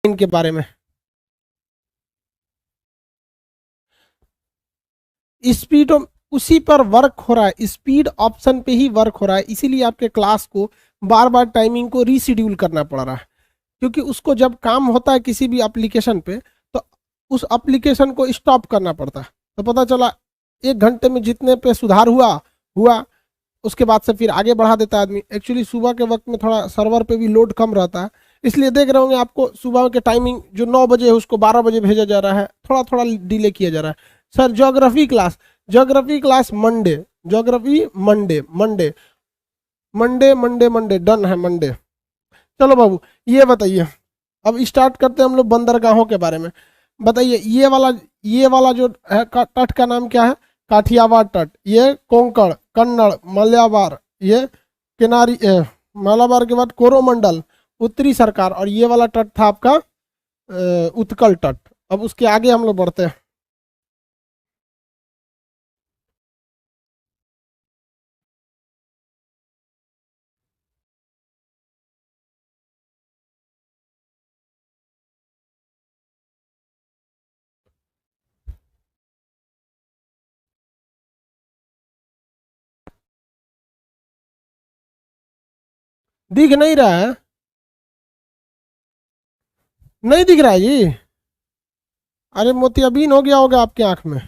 इनके बारे में। स्पीड उसी पर वर्क हो रहा है, स्पीड ऑप्शन पे ही वर्क हो रहा है, इसीलिए आपके क्लास को बार बार टाइमिंग को रीशेड्यूल करना पड़ रहा है। क्योंकि उसको जब काम होता है किसी भी एप्लीकेशन पे तो उस एप्लीकेशन को स्टॉप करना पड़ता है। तो पता चला 1 घंटे में जितने पे सुधार हुआ हुआ उसके बाद से फिर आगे बढ़ा देता है आदमी। एक्चुअली सुबह के वक्त में थोड़ा सर्वर पे भी लोड कम रहता है, इसलिए देख रहे होंगे आपको सुबह के टाइमिंग जो 9 बजे है उसको 12 बजे भेजा जा रहा है, थोड़ा थोड़ा डिले किया जा रहा है। Sir geography class Monday, geography Monday Monday Monday Monday Monday done है मंडे। चलो बाबू ये बताइए, अब स्टार्ट करते हैं हम लोग बंदरगाहों के बारे में। बताइए ये वाला जो है तट का नाम क्या है? काठियावाड़ तट। ये कोंकण, कन्नड़, मलयाबार, ये किनारी मलाबार के बाद कोरोमंडल, उत्तरी सरकार, और ये वाला तट था आपका उत्कल तट। अब उसके आगे हम लोग बढ़ते हैं। दिख नहीं रहा है? नहीं दिख रहा है जी? अरे मोतियाबिंद हो गया होगा आपकी आंख में।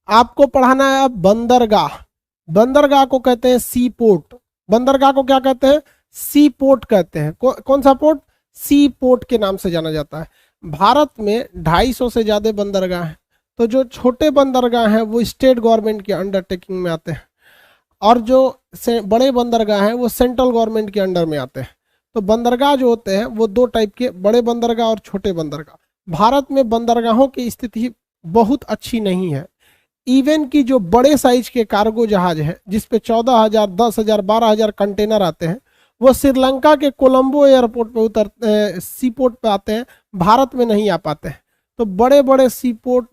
आपको पढ़ाना है अब बंदरगाह। बंदरगाह को कहते हैं सी पोर्ट। बंदरगाह को क्या कहते हैं? सी पोर्ट कहते हैं। कौन सा पोर्ट? सी पोर्ट के नाम से जाना जाता है। भारत में 250 से ज्यादा बंदरगाह हैं। तो जो छोटे बंदरगाह हैं वो स्टेट गवर्नमेंट के अंडरटेकिंग में आते हैं, और जो बड़े बंदरगाह हैं वो सेंट्रल गवर्नमेंट के अंडर में आते हैं। तो बंदरगाह जो होते हैं वो 2 टाइप के, बड़े बंदरगाह और छोटे बंदरगाह। भारत में बंदरगाहों की स्थिति बहुत अच्छी नहीं है। इवन की जो बड़े साइज के कार्गो जहाज है जिसपे 14,000, 10,000, 12,000 कंटेनर आते हैं, वो श्रीलंका के कोलंबो एयरपोर्ट पे उतरते, सी पोर्ट पे आते हैं, भारत में नहीं आ पाते हैं। तो बड़े बड़े सी पोर्ट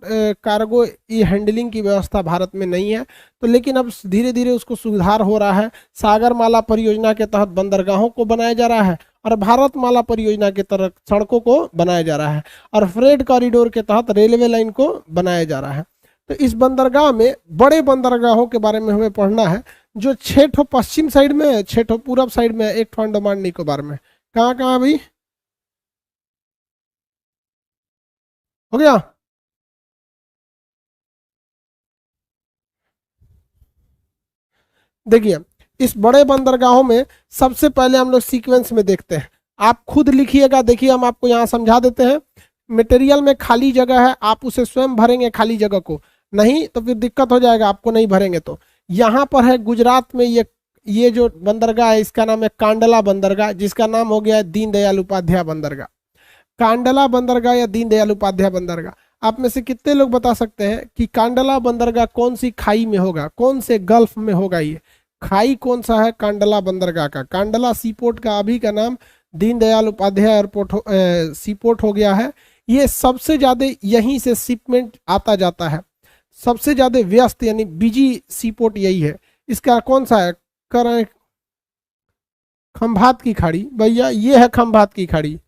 कार्गो ये हैंडलिंग की व्यवस्था भारत में नहीं है। तो लेकिन अब धीरे धीरे उसको सुधार हो रहा है। सागरमाला परियोजना के तहत बंदरगाहों को बनाया जा रहा है, और भारतमाला परियोजना के तहत सड़कों को बनाया जा रहा है, और फ्रेट कॉरिडोर के तहत रेलवे लाइन को बनाया जा रहा है। तो इस बंदरगाह में, बड़े बंदरगाहों के बारे में हमें पढ़ना है, जो 6 ठो पश्चिम साइड में है, 6 ठो पूरब साइड में है, 1 ठो अंडमान निकोबार में। कहाँ कहाँ भाई? हो गया? देखिए इस बड़े बंदरगाहों में सबसे पहले हम लोग सीक्वेंस में देखते हैं। आप खुद लिखिएगा, देखिए हम आपको यहाँ समझा देते हैं। मटेरियल में खाली जगह है, आप उसे स्वयं भरेंगे खाली जगह को, नहीं तो फिर दिक्कत हो जाएगा आपको नहीं भरेंगे तो। यहाँ पर है गुजरात में ये जो बंदरगाह है इसका नाम है कांडला बंदरगाह, जिसका नाम हो गया है दीनदयाल उपाध्याय बंदरगाह। कांडला बंदरगाह या दीनदयाल उपाध्याय बंदरगाह। आप में से कितने लोग बता सकते हैं कि कांडला बंदरगाह कौन सी खाई में होगा, कौन से गल्फ में होगा? ये खाई कौन सा है कांडला बंदरगाह का? कांडला सीपोर्ट का अभी का नाम दीनदयाल उपाध्याय एयरपोर्ट सीपोर्ट हो गया है। ये सबसे ज्यादा यहीं से शिपमेंट आता जाता है, सबसे ज्यादा व्यस्त यानी बिजी सीपोर्ट यही है। इसका कौन सा है? कर खंभात की खाड़ी भैया, ये है खंभात की खाड़ी।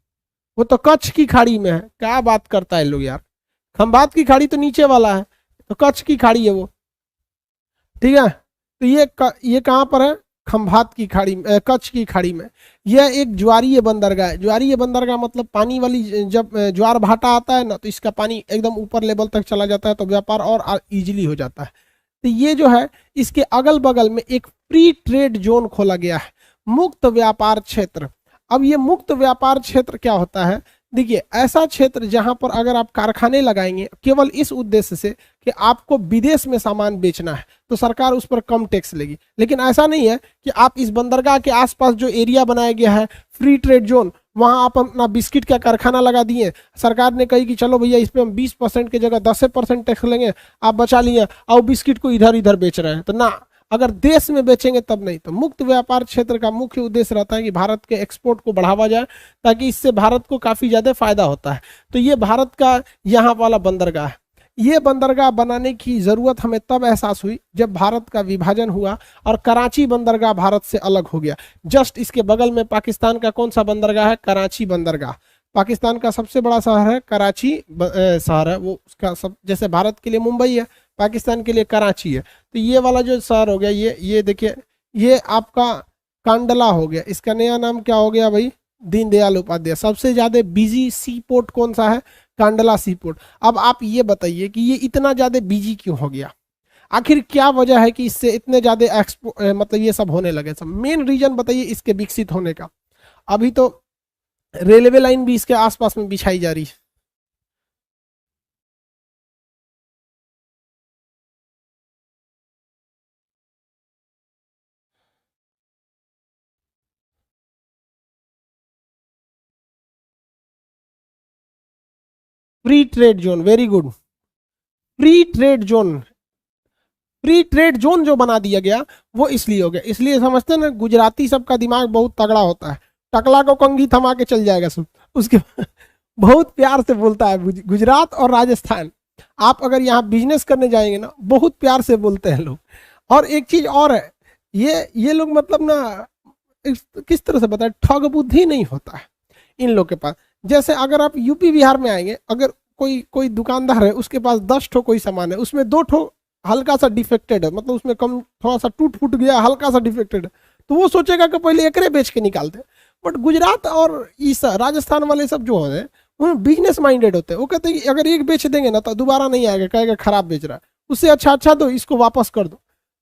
वो तो कच्छ की खाड़ी में है, क्या बात करता है लोग यार। खंभात की खाड़ी तो नीचे वाला है, तो कच्छ की खाड़ी है वो, ठीक है। तो ये कहाँ पर है? खंभात की खाड़ी, कच्छ की खाड़ी में। यह एक ज्वारीय बंदरगाह है। ज्वारीय बंदरगाह मतलब पानी वाली, जब ज्वार भाटा आता है ना तो इसका पानी एकदम ऊपर लेवल तक चला जाता है, तो व्यापार और इजीली हो जाता है। तो ये जो है इसके अगल बगल में एक फ्री ट्रेड जोन खोला गया है, मुक्त व्यापार क्षेत्र। अब ये मुक्त व्यापार क्षेत्र क्या होता है? देखिए ऐसा क्षेत्र जहां पर अगर आप कारखाने लगाएंगे केवल इस उद्देश्य से कि आपको विदेश में सामान बेचना है, तो सरकार उस पर कम टैक्स लेगी। लेकिन ऐसा नहीं है कि आप इस बंदरगाह के आसपास जो एरिया बनाया गया है फ्री ट्रेड जोन, वहां आप अपना बिस्किट का कारखाना लगा दिए, सरकार ने कही कि चलो भैया इस पे हम 20% की जगह 10% टैक्स लेंगे, आप बचा लिए और बिस्किट को इधर इधर बेच रहे हैं। तो ना, अगर देश में बेचेंगे तब नहीं। तो मुक्त व्यापार क्षेत्र का मुख्य उद्देश्य रहता है कि भारत के एक्सपोर्ट को बढ़ावा जाए, ताकि इससे भारत को काफी ज्यादा फायदा होता है। तो ये भारत का यहाँ वाला बंदरगाह है। ये बंदरगाह बनाने की जरूरत हमें तब एहसास हुई जब भारत का विभाजन हुआ और कराची बंदरगाह भारत से अलग हो गया। जस्ट इसके बगल में पाकिस्तान का कौन सा बंदरगाह है? कराची बंदरगाह। पाकिस्तान का सबसे बड़ा शहर है कराची शहर है, वो उसका सब, जैसे भारत के लिए मुंबई है, पाकिस्तान के लिए कराची है। तो ये वाला जो शहर हो गया, ये देखिए, ये आपका कांडला हो गया। इसका नया नाम क्या हो गया भाई? दीनदयाल उपाध्याय। सबसे ज्यादा बिजी सी पोर्ट कौन सा है? कांडला सी पोर्ट। अब आप ये बताइए कि ये इतना ज्यादा बिजी क्यों हो गया? आखिर क्या वजह है कि इससे इतने ज्यादा मतलब ये सब होने लगे? सब मेन रीजन बताइए इसके विकसित होने का। अभी तो रेलवे लाइन भी इसके आसपास में बिछाई जा रही है। Free trade zone, very good. Free trade zone, free trade zone जो बना दिया गया वो इसलिए हो गया, इसलिए समझते हैं ना, गुजराती सबका दिमाग बहुत तगड़ा होता है। टकला को कंघी थमा के चल जाएगा सब, उसके बहुत प्यार से बोलता है। गुजरात और राजस्थान, आप अगर यहाँ बिजनेस करने जाएंगे ना, बहुत प्यार से बोलते हैं लोग। और एक चीज और है, ये लोग मतलब ना किस तरह से बताए, ठग बुद्धि नहीं होता है इन लोग के पास। जैसे अगर आप यूपी बिहार में आएंगे, अगर कोई कोई दुकानदार है, उसके पास 10 ठो कोई सामान है, उसमें 2 ठो हल्का सा डिफेक्टेड है, मतलब उसमें कम थोड़ा सा टूट फूट गया, हल्का सा डिफेक्टेड है, तो वो सोचेगा कि पहले एकरे बेच के निकालते। बट गुजरात और इस राजस्थान वाले सब जो होते हैं, वो बिजनेस माइंडेड होते हैं। वो कहते हैं कि अगर एक बेच देंगे ना तो दोबारा नहीं आएगा, कहेगा खराब बेच रहा है, उससे अच्छा दो, इसको वापस कर दो।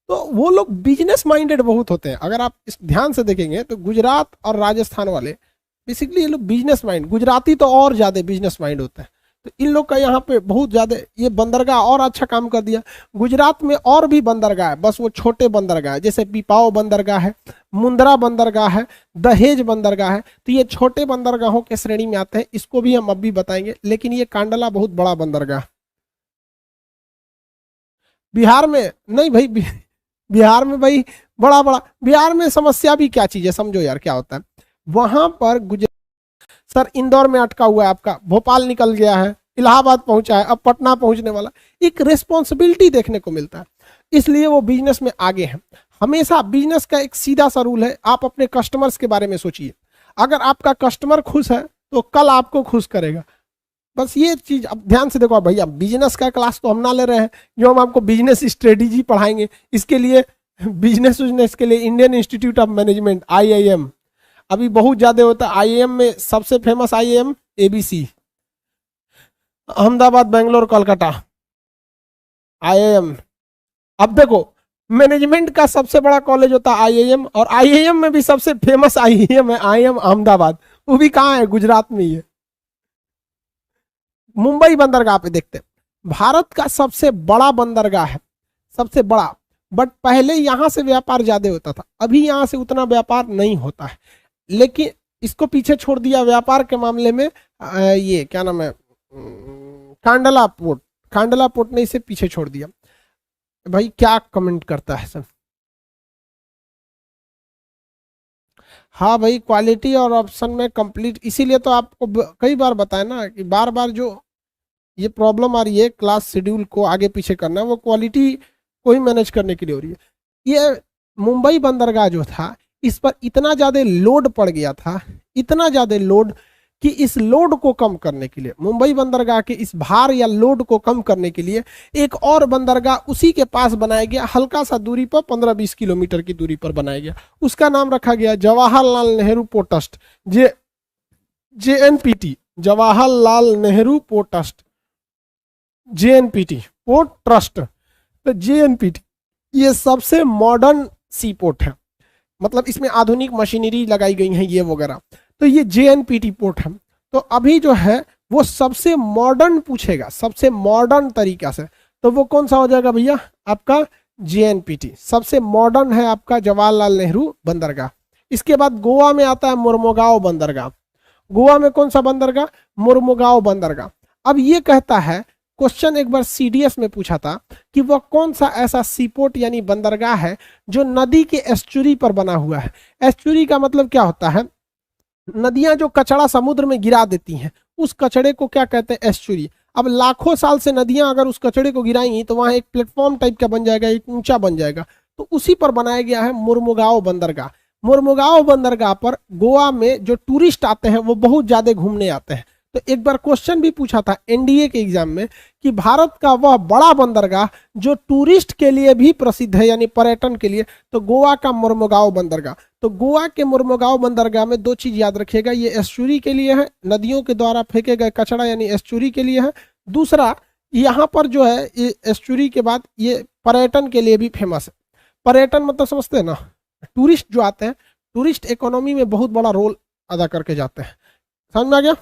तो वो लोग बिजनेस माइंडेड बहुत होते हैं। अगर आप इस ध्यान से देखेंगे तो गुजरात और राजस्थान वाले बेसिकली ये लोग बिजनेस माइंड, गुजराती तो और ज्यादा बिजनेस माइंड होता है। तो इन लोग का यहाँ पे बहुत ज्यादा ये बंदरगाह और अच्छा काम कर दिया। गुजरात में और भी बंदरगाह है, बस वो छोटे बंदरगाह है, जैसे पिपाओ बंदरगाह है, मुंद्रा बंदरगाह है, दहेज बंदरगाह है। तो ये छोटे बंदरगाहों के श्रेणी में आते हैं, इसको भी हम अभी बताएंगे। लेकिन ये कांडला बहुत बड़ा बंदरगाह बिहार में नहीं भाई, बिहार में भाई बड़ा बड़ा, बिहार में समस्या भी क्या चीज है समझो यार, क्या होता है वहां पर। सर इंदौर में अटका हुआ है आपका, भोपाल निकल गया है, इलाहाबाद पहुंचा है, अब पटना पहुंचने वाला। एक रिस्पॉन्सिबिलिटी देखने को मिलता है, इसलिए वो बिजनेस में आगे हैं। हमेशा बिजनेस का एक सीधा सा रूल है, आप अपने कस्टमर्स के बारे में सोचिए। अगर आपका कस्टमर खुश है तो कल आपको खुश करेगा। बस ये चीज अब ध्यान से देखो भैया। बिजनेस का क्लास तो हम ना ले रहे हैं जो हम आपको बिजनेस स्ट्रेटेजी पढ़ाएंगे। इसके लिए बिजनेस के लिए Indian institute of management IIM अभी बहुत ज्यादा होता है। IIM में सबसे famous IIM ABC, Ahmedabad, Bangalore, Kolkata, IIM। अब देखो मैनेजमेंट का सबसे बड़ा कॉलेज होता है IIM, और IIM में भी सबसे फेमस IIM है IIM अहमदाबाद। वो भी कहाँ है? गुजरात में ही है। मुंबई बंदरगाह पे देखते हैं, भारत का सबसे बड़ा बंदरगाह है, सबसे बड़ा। बट पहले यहां से व्यापार ज्यादा होता था, अभी यहां से उतना व्यापार नहीं होता है। लेकिन इसको पीछे छोड़ दिया व्यापार के मामले में ये क्या नाम है, कांडला पोर्ट। कांडला पोर्ट ने इसे पीछे छोड़ दिया। भाई क्या कमेंट करता है सर? हाँ भाई, क्वालिटी और ऑप्शन में कंप्लीट, इसीलिए तो आपको कई बार बताया ना कि बार बार जो ये प्रॉब्लम आ रही है क्लास शेड्यूल को आगे पीछे करना, वो क्वालिटी को ही मैनेज करने के लिए हो रही है। ये मुंबई बंदरगाह जो था, इस पर इतना ज्यादा लोड पड़ गया था, इतना ज्यादा लोड कि इस लोड को कम करने के लिए, मुंबई बंदरगाह के इस भार या लोड को कम करने के लिए एक और बंदरगाह उसी के पास बनाया गया, हल्का सा दूरी पर, 15-20 किलोमीटर की दूरी पर बनाया गया। उसका नाम रखा गया Jawaharlal Nehru port trust, JNPT, Jawaharlal Nehru port trust, JNPT port trust. तो JNPT ये सबसे मॉडर्न सी पोर्ट है, मतलब इसमें आधुनिक मशीनरी लगाई गई है ये वगैरह। तो ये JNPT पोर्ट है। तो अभी जो है वो सबसे मॉडर्न पूछेगा, सबसे मॉडर्न तरीका से, तो वो कौन सा हो जाएगा भैया? आपका JNPT सबसे मॉडर्न है, आपका जवाहरलाल नेहरू बंदरगाह। इसके बाद गोवा में आता है मुर्मुगांव बंदरगाह। गोवा में कौन सा बंदरगाह? मुर्मुगांव बंदरगाह। अब ये कहता है, क्वेश्चन एक बार CDS में पूछा था कि वह कौन सा ऐसा सीपोर्ट यानी बंदरगाह है जो नदी के एस्चुरी पर बना हुआ है। एस्चुरी का मतलब क्या होता है? नदियां जो कचरा समुद्र में गिरा देती हैं, उस कचड़े को क्या कहते हैं? एस्चुरी। अब लाखों साल से नदियां अगर उस कचड़े को गिराएंगी तो वहां एक प्लेटफॉर्म टाइप का बन जाएगा, एक ऊंचा बन जाएगा। तो उसी पर बनाया गया है मुर्मुगांव बंदरगाह। मुर्मुगांव बंदरगाह पर गोवा में जो टूरिस्ट आते हैं वो बहुत ज्यादा घूमने आते हैं। तो एक बार क्वेश्चन भी पूछा था एनडीए के एग्जाम में कि भारत का वह बड़ा बंदरगाह जो टूरिस्ट के लिए भी प्रसिद्ध है, यानी पर्यटन के लिए, तो गोवा का मुर्मुगांव बंदरगाह। तो गोवा के मुर्मुगांव बंदरगाह में दो चीज याद रखिएगा, ये एस्चुरी के लिए है, नदियों के द्वारा फेंके गए कचरा यानी एस्चुरी के लिए है। दूसरा, यहाँ पर जो है ये एस्चुरी के बाद ये पर्यटन के लिए भी फेमस है। पर्यटन मतलब समझते हैं ना, टूरिस्ट जो आते हैं, टूरिस्ट इकोनॉमी में बहुत बड़ा रोल अदा करके जाते हैं। समझ में आ गया?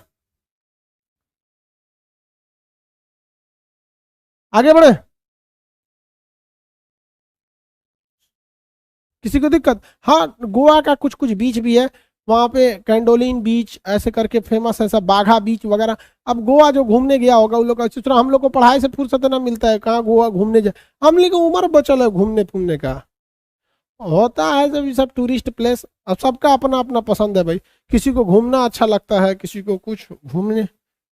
आगे बढ़े, किसी को दिक्कत? हाँ, गोवा का कुछ कुछ बीच भी है, वहां पे कैंडोलिन बीच ऐसे करके फेमस है, सब बाघा बीच वगैरह। अब गोवा जो घूमने गया होगा उन लोग का सोच रहा, हम लोग को पढ़ाई से फुर्सत ना मिलता है, कहाँ गोवा घूमने जाए, हम लोग को उम्र बचल है घूमने फिरने का। होता है जब ये सब टूरिस्ट प्लेस, अब सबका अपना अपना पसंद है भाई, किसी को घूमना अच्छा लगता है, किसी को कुछ घूमने।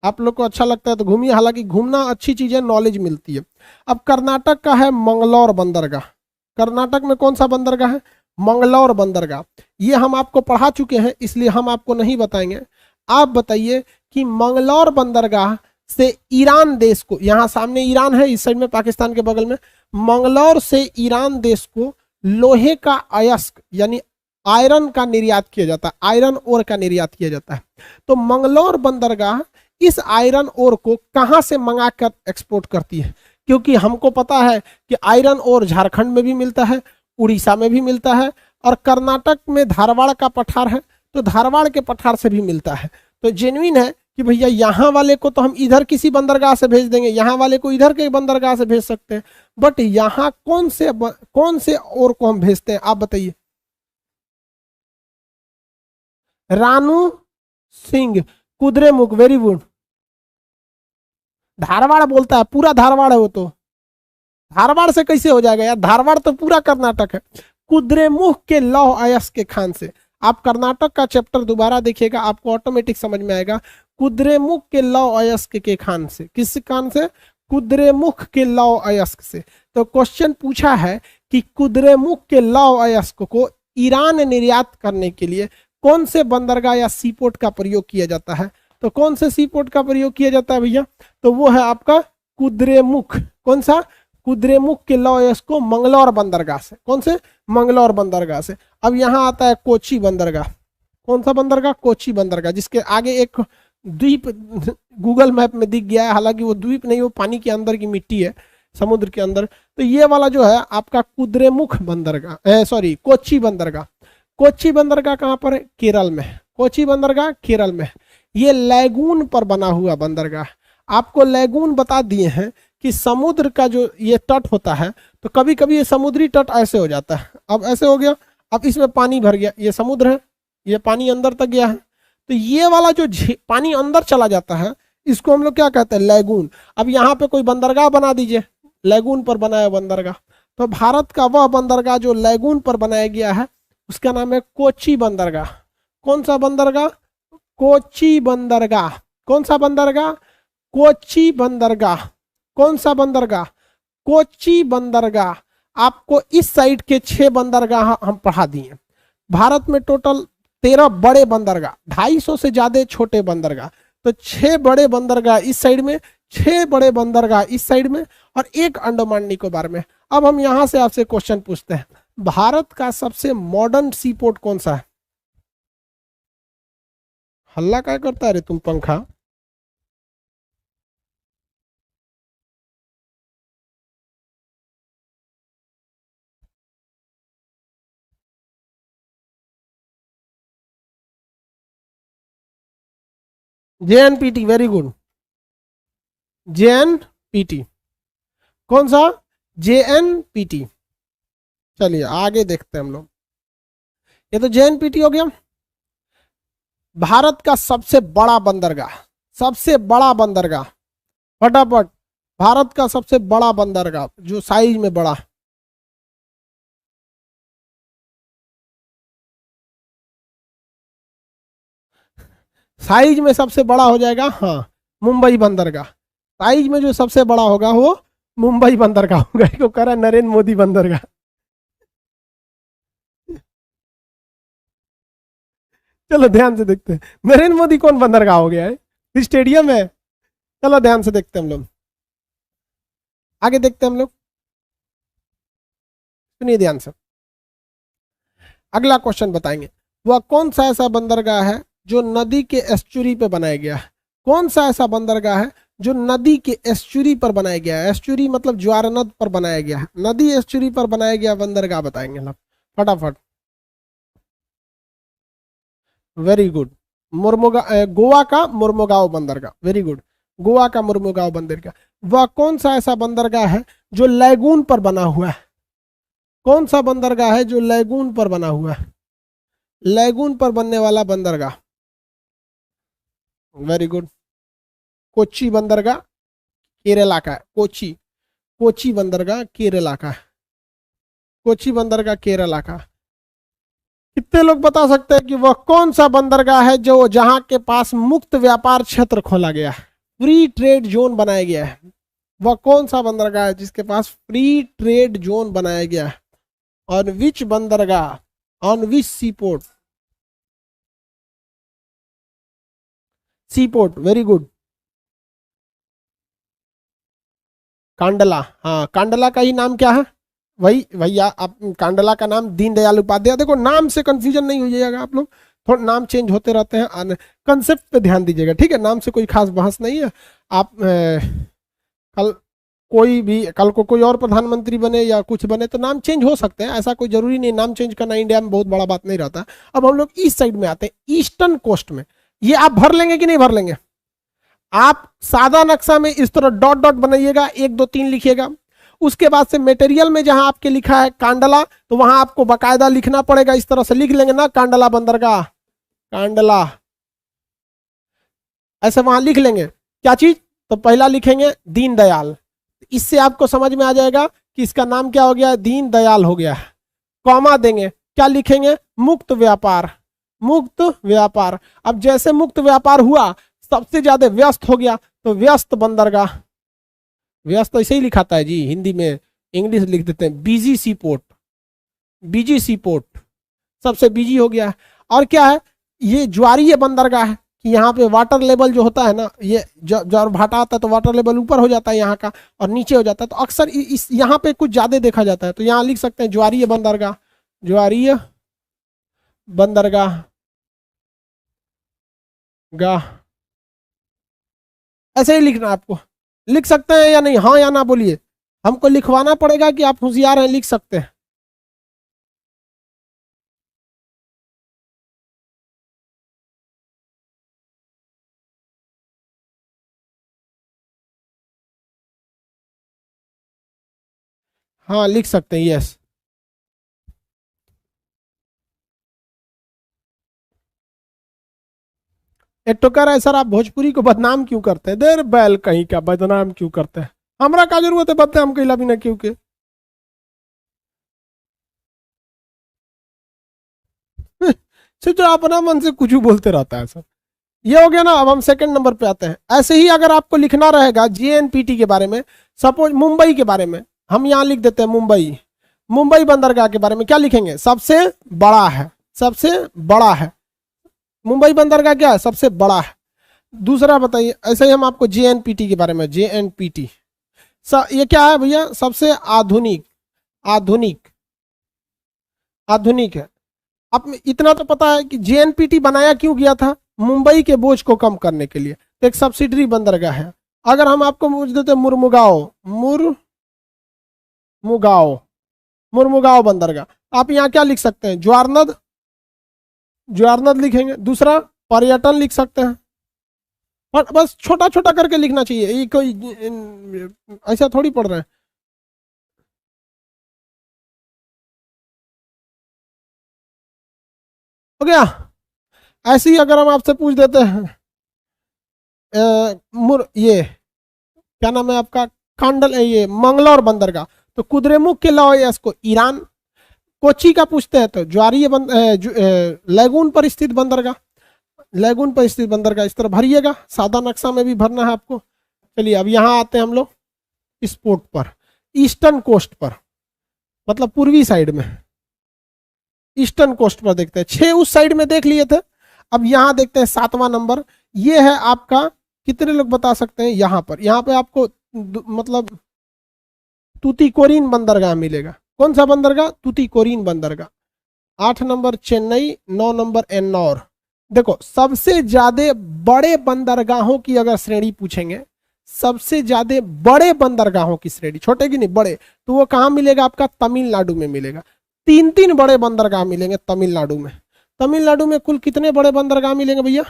आप लोग को अच्छा लगता है तो घूमिए, हालांकि घूमना अच्छी चीज है, नॉलेज मिलती है। अब कर्नाटक का है मंगलौर बंदरगाह। कर्नाटक में कौन सा बंदरगाह है? मंगलौर बंदरगाह। ये हम आपको पढ़ा चुके हैं इसलिए हम आपको नहीं बताएंगे। आप बताइए कि मंगलौर बंदरगाह से ईरान देश को, यहाँ सामने ईरान है, इस साइड में पाकिस्तान के बगल में, मंगलौर से ईरान देश को लोहे का अयस्क यानी आयरन का निर्यात किया जाता है, आयरन ओर का निर्यात किया जाता है। तो मंगलौर बंदरगाह इस आयरन ओर को कहां से मंगा कर एक्सपोर्ट करती है? क्योंकि हमको पता है कि आयरन ओर झारखंड में भी मिलता है, उड़ीसा में भी मिलता है, और कर्नाटक में धारवाड़ का पठार है, तो धारवाड़ के पठार से भी मिलता है। तो जेन्युइन है कि भैया यहाँ वाले को तो हम इधर किसी बंदरगाह से भेज देंगे, यहाँ वाले को इधर के बंदरगाह से भेज सकते हैं, बट यहाँ कौन से और को हम भेजते हैं, आप बताइए। Ranu Singh Kudremukh, very good. धारवाड़ बोलता है, पूरा धारवाड़ है वो तो, धारवाड़ से कैसे हो जाएगा यार, धारवाड़ तो पूरा कर्नाटक है। कुद्रेमुख के लौह अयस्क के खान से, आप कर्नाटक का चैप्टर दोबारा देखिएगा, आपको ऑटोमेटिक समझ में आएगा। कुद्रेमुख के लौह अयस्क के खान से, किस खान से? कुद्रेमुख के लौह अयस्क से। तो क्वेश्चन पूछा है कि कुद्रेमुख के लौह अयस्क को ईरान निर्यात करने के लिए कौन से बंदरगाह या सीपोर्ट का प्रयोग किया जाता है? तो कौन से सीपोर्ट का प्रयोग किया जाता है भैया? तो वो है आपका कुद्रेमुख। कौन सा? कुद्रेमुख के लौह अयस्क को मंगलौर बंदरगाह से, कौन से? मंगलौर बंदरगाह से। अब यहाँ आता है कोची बंदरगाह। कौन सा बंदरगाह? कोची बंदरगाह, जिसके आगे एक द्वीप गूगल मैप में दिख गया है, हालांकि वो द्वीप नहीं, वो पानी के अंदर की मिट्टी है, समुद्र के अंदर। तो ये वाला जो है आपका कुद्रेमुख बंदरगाह, सॉरी कोची बंदरगाह। कोची बंदरगाह कहाँ पर है? केरल में। कोची बंदरगाह केरल में। ये लैगून पर बना हुआ बंदरगाह। आपको लैगून बता दिए हैं कि समुद्र का जो ये तट होता है, तो कभी कभी ये समुद्री तट ऐसे हो जाता है, अब ऐसे हो गया, अब इसमें पानी भर गया, ये समुद्र है, ये पानी अंदर तक गया है, तो ये वाला जो पानी अंदर चला जाता है इसको हम लोग क्या कहते हैं? लैगून। अब यहाँ पे कोई बंदरगाह बना दीजिए, लैगून पर बनाया बंदरगाह। तो भारत का वह बंदरगाह जो लैगून पर बनाया गया है उसका नाम है कोची बंदरगाह। कौन सा बंदरगाह? कोची बंदरगाह। कौन सा बंदरगाह? कोची बंदरगाह। कौन सा बंदरगाह? कोची बंदरगाह। आपको इस साइड के 6 बंदरगाह हम पढ़ा दिए। भारत में टोटल 13 बड़े बंदरगाह, 250 से ज्यादा छोटे बंदरगाह। तो 6 बड़े बंदरगाह इस साइड में, 6 बड़े बंदरगाह इस साइड में, और एक अंडमान निकोबार में। अब हम यहां से आपसे क्वेश्चन पूछते हैं, भारत का सबसे मॉडर्न सी पोर्ट कौन सा है? हल्ला क्या करता है रे तुम पंखा? JNPT, very good. JNPT। कौन सा? JNPT। चलिए आगे देखते हैं हम लोग। ये तो JNPT हो गया। भारत का सबसे बड़ा बंदरगाह, सबसे बड़ा बंदरगाह, फटाफट। भारत का सबसे बड़ा बंदरगाह जो साइज में बड़ा, साइज में सबसे बड़ा हो जाएगा, हाँ, मुंबई बंदरगाह। साइज में जो सबसे बड़ा होगा वो मुंबई बंदरगाह होगा, क्यों कह रहा है नरेंद्र मोदी बंदरगाह। चलो ध्यान से देखते हैं, नरेंद्र मोदी कौन बंदरगाह हो गया है, स्टेडियम है। चलो ध्यान से देखते हैं हम लोग, आगे देखते हैं हम लोग, सुनिए ध्यान से। अगला क्वेश्चन बताएंगे, वह कौन सा ऐसा बंदरगाह है जो नदी के एस्चुरी पे बनाया गया है। कौन सा ऐसा बंदरगाह है जो नदी के एस्चुरी पर बनाया गया है। एस्चुरी मतलब ज्वार नद पर बनाया गया है, नदी एस्चुरी पर बनाया गया बंदरगाह बताएंगे हम फटाफट। वेरी गुड, गोवा का मुर्मुगांव बंदरगाह, वेरी गुड, गोवा का मुर्मुगांव बंदरगाह। वह कौन सा ऐसा बंदरगाह है जो लैगून पर बना हुआ है। कौन सा बंदरगाह है जो लैगून पर बना हुआ है, लैगून पर बनने वाला बंदरगाह। वेरी गुड, कोच्चि बंदरगाह केरला का है, कोच्चि, कोच्चि बंदरगाह केरला का है, कोच्चि बंदरगाह केरला का। कितने लोग बता सकते हैं कि वह कौन सा बंदरगाह है जो जहां के पास मुक्त व्यापार क्षेत्र खोला गया है, फ्री ट्रेड जोन बनाया गया है। वह कौन सा बंदरगाह है जिसके पास फ्री ट्रेड जोन बनाया गया है। ऑन विच बंदरगाह, on which sea port, sea port, very good, Kandla. हाँ, कांडला का ही नाम क्या है, वही भैया आप कांडला का नाम दीनदयाल उपाध्याय। देखो नाम से कंफ्यूजन नहीं हो जाएगा आप लोग, थोड़ा नाम चेंज होते रहते हैं, कंसेप्ट पे ध्यान दीजिएगा, ठीक है। नाम से कोई खास बहस नहीं है। आप कल कोई भी, कल को कोई और प्रधानमंत्री बने या कुछ बने तो नाम चेंज हो सकते हैं, ऐसा कोई जरूरी नहीं, नाम चेंज करना इंडिया में बहुत बड़ा बात नहीं रहता। अब हम लोग इस साइड में आते हैं, ईस्टर्न कोस्ट में। ये आप भर लेंगे कि नहीं भर लेंगे। आप सादा नक्शा में इस तरह डॉट डॉट बनाइएगा, 1 2 3 लिखिएगा। उसके बाद से मटेरियल में जहां आपके लिखा है कांडला, तो वहां आपको बाकायदा लिखना पड़ेगा, इस तरह से लिख लेंगे ना, कांडला बंदरगाह, कांडला, ऐसे वहां लिख लेंगे। क्या चीज, तो पहला लिखेंगे दीनदयाल, इससे आपको समझ में आ जाएगा कि इसका नाम क्या हो गया, दीनदयाल हो गया। कॉमा देंगे, क्या लिखेंगे, मुक्त व्यापार, मुक्त व्यापार। अब जैसे मुक्त व्यापार हुआ सबसे ज्यादा व्यस्त हो गया, तो व्यस्त बंदरगाह, व्यस्त ऐसे ही लिखाता है जी, हिंदी में इंग्लिश लिख देते हैं बिजी सी पोर्ट, बिजी सी पोर्ट, सबसे बिजी हो गया। और क्या है, ये ज्वारीय बंदरगाह है कि यहाँ पे वाटर लेवल जो होता है ना, ये जब भाटा आता है तो वाटर लेवल ऊपर हो जाता है यहाँ का और नीचे हो जाता है, तो अक्सर इस यहाँ पे कुछ ज्यादा देखा जाता है, तो यहाँ लिख सकते हैं ज्वारीय बंदरगाह, ज्वारीय बंदरगाह गाह, ऐसे ही लिखना आपको। लिख सकते हैं या नहीं, हाँ या ना बोलिए, हमको लिखवाना पड़ेगा कि आप होशियार हैं, लिख सकते हैं। हाँ लिख सकते हैं, यस। एक तो कह रहा है सर आप भोजपुरी को बदनाम क्यों करते हैं, देर बैल कहीं का बदनाम क्यों करते हैं, हमरा का जरूरत है बदनाम कैला बिना क्यों के। सिर्फ अपना मन से कुछ बोलते रहता है सर। ये हो गया ना। अब हम सेकंड नंबर पे आते हैं। ऐसे ही अगर आपको लिखना रहेगा जेएनपीटी के बारे में, सपोज मुंबई के बारे में, हम यहाँ लिख देते हैं मुंबई, मुंबई बंदरगाह के बारे में क्या लिखेंगे, सबसे बड़ा है, सबसे बड़ा है, मुंबई बंदरगाह क्या है, सबसे बड़ा है। दूसरा बताइए, ऐसे ही हम आपको जेएनपीटी के बारे में, जेएनपीटी ये क्या है भैया, सबसे आधुनिक, आधुनिक, आधुनिक है। अब इतना तो पता है कि जेएनपीटी बनाया क्यों गया था, मुंबई के बोझ को कम करने के लिए, तो एक सब्सिडरी बंदरगाह है। अगर हम आपको पूछ देते मुर्मुगांव, मुर्मुगांव, मुर्मुगांव बंदरगाह, आप यहाँ क्या लिख सकते हैं, ज्वारनद, ज्वारनद लिखेंगे। दूसरा पर्यटन लिख सकते हैं, और बस छोटा छोटा करके लिखना चाहिए, ये कोई ऐसा थोड़ी पढ़ रहे हैं। हो गया। ऐसे ही अगर हम आपसे पूछ देते हैं ये क्या नाम है आपका, कांडल, ये मंगलौर बंदरगाह, तो कुद्रेमुख के लॉयस को ईरान। कोच्चि का पूछते हैं तो ज्वारीय लैगून पर स्थित बंदरगाह, लैगून पर स्थित बंदरगाह, इस तरह भरिएगा, सादा नक्शा में भी भरना है आपको। चलिए अब यहाँ आते हैं हम लोग स्पोर्ट पर, ईस्टर्न कोस्ट पर, मतलब पूर्वी साइड में, ईस्टर्न कोस्ट पर देखते हैं। 6 उस साइड में देख लिए थे, अब यहाँ देखते हैं 7वां नंबर। ये है आपका, कितने लोग बता सकते हैं, यहाँ पे आपको मतलब तूतीकोरिन बंदरगाह मिलेगा। कौन सा बंदरगाह? तूतीकोरिन बंदरगाह। 8 नंबर चेन्नई, 9 नंबर एन्नौर। देखो सबसे ज्यादा बड़े बंदरगाहों की अगर श्रेणी पूछेंगे, सबसे ज्यादा बड़े बंदरगाहों की श्रेणी, छोटे की नहीं बड़े, तो वो कहाँ मिलेगा? आपका तमिलनाडु में मिलेगा। 3 बड़े बंदरगाह मिलेंगे तमिलनाडु में। तमिलनाडु में कुल कितने बड़े बंदरगाह मिलेंगे भैया?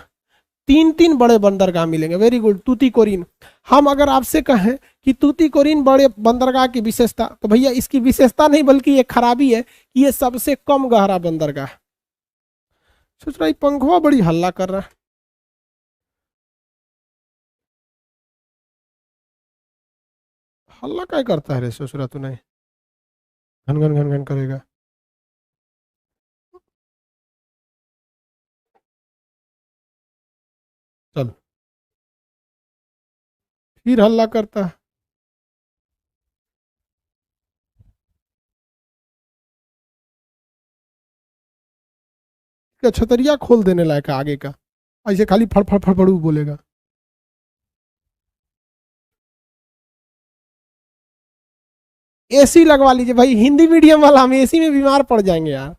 3 बड़े बंदरगाह मिलेंगे। Very good, Tuticorin. हम अगर आपसे कहें कि तूतीकोरिन बड़े बंदरगाह की विशेषता, तो भैया इसकी विशेषता नहीं बल्कि ये खराबी है कि ये सबसे कम गहरा बंदरगाह। सोच रहा पंखुआ बड़ी हल्ला कर रहा है। हल्ला क्या करता है रे? सोच रहा तू नहीं घन घन घन घन करेगा। चल फिर हल्ला करता है। क्या छतरिया खोल देने लायक है आगे का? ऐसे खाली फड़ फड़ फड़ फड़ू बोलेगा। एसी लगवा लीजिए भाई, हिंदी मीडियम वाला, हम एसी में बीमार पड़ जाएंगे यार।